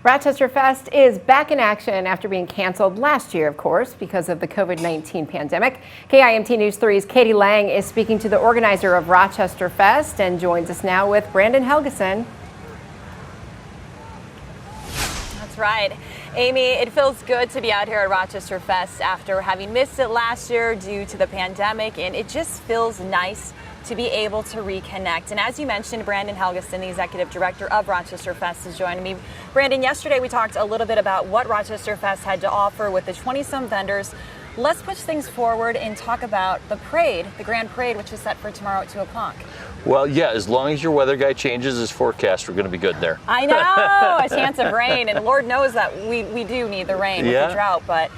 Rochesterfest is back in action after being canceled last year, of course, because of the COVID-19 pandemic. KIMT News 3's Katie Lang is speaking to the organizer of Rochesterfest and joins us now with Brandon Helgeson. That's right. Amy, it feels good to be out here at Rochesterfest after having missed it last year due to the pandemic, and it just feels nice to be able to reconnect. And as you mentioned, Brandon Helgeson, the executive director of Rochesterfest, is joining me. Brandon, yesterday we talked a little bit about what Rochesterfest had to offer with the 20-some vendors. Let's push things forward and talk about the parade, the grand parade, which is set for tomorrow at 2 o'clock. Well, yeah, as long as your weather guy changes his forecast, we're going to be good there. I know, a chance of rain, and Lord knows that we do need the rain with the drought, but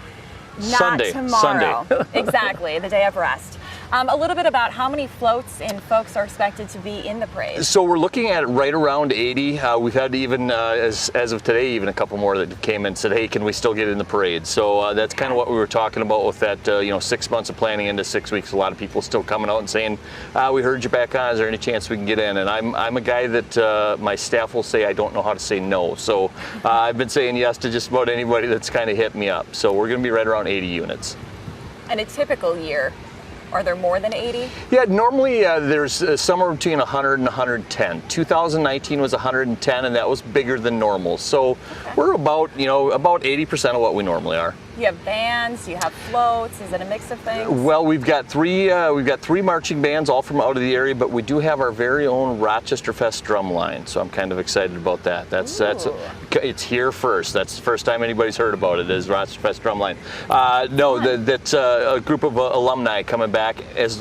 not tomorrow. Sunday. Exactly, the day of rest. A little bit about how many floats and folks are expected to be in the parade. So we're looking at right around 80. We've had even, as of today, even a couple more that came in and said, hey, can we still get in the parade? So that's kind of what we were talking about with that, 6 months of planning into 6 weeks. A lot of people still coming out and saying, we heard you back on. Is there any chance we can get in? And I'm a guy that my staff will say I don't know how to say no. So I've been saying yes to just about anybody that's kind of hit me up. So we're going to be right around 80 units. In a typical year, are there more than 80? Yeah, normally there's somewhere between 100 and 110. 2019 was 110, and that was bigger than normal. So we're about 80% of what we normally are. You have bands, you have floats. Is it a mix of things? Well, we've got three marching bands, all from out of the area, but we do have our very own Rochesterfest drum line. So I'm kind of excited about that. It's here first. That's the first time anybody's heard about it, is Rochesterfest drum line. That's a group of alumni coming back,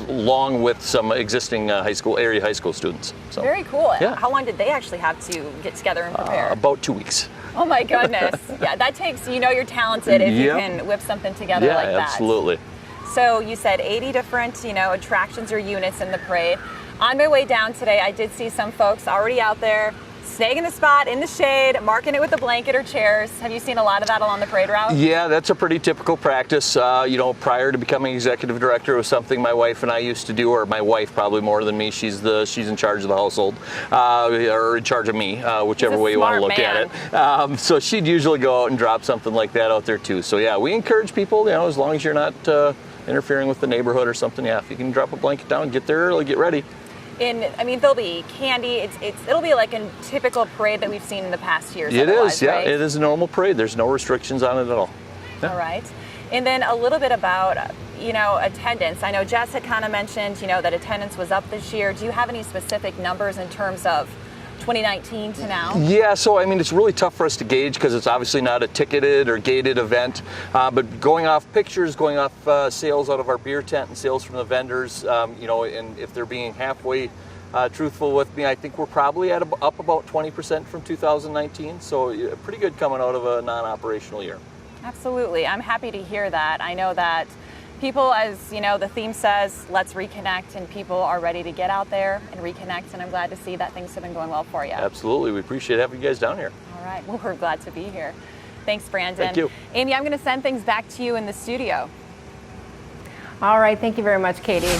along with some existing area high school students. So very cool. Yeah. How long did they actually have to get together and prepare? About 2 weeks. Oh my goodness. Yeah, that takes, you're talented if you can whip something together like that. Yeah, absolutely. So you said 80 different, attractions or units in the parade. On my way down today, I did see some folks already out there snagging the spot in the shade, marking it with a blanket or chairs. Have you seen a lot of that along the parade route? Yeah, that's a pretty typical practice. Prior to becoming executive director, it was something my wife and I used to do, or my wife probably more than me. She's in charge of the household, or in charge of me, whichever way you want to look at it. So she'd usually go out and drop something like that out there too. So yeah, we encourage people, as long as you're not interfering with the neighborhood or something. Yeah, if you can drop a blanket down, get there early, get ready. There'll be candy. It'll be like a typical parade that we've seen in the past years. It is, yeah. Right? It is a normal parade. There's no restrictions on it at all. Yeah. All right. And then a little bit about, attendance. I know Jess had kind of mentioned, that attendance was up this year. Do you have any specific numbers in terms of 2019 to now? Yeah, so it's really tough for us to gauge because it's obviously not a ticketed or gated event, but going off pictures, going off sales out of our beer tent and sales from the vendors, and if they're being halfway truthful with me, I think we're probably up about 20% from 2019, so pretty good coming out of a non-operational year. Absolutely. I'm happy to hear that. I know that people, as the theme says, let's reconnect, and people are ready to get out there and reconnect, and I'm glad to see that things have been going well for you. Absolutely. We appreciate having you guys down here. All right. Well, we're glad to be here. Thanks, Brandon. Thank you. Amy, I'm going to send things back to you in the studio. All right. Thank you very much, Katie.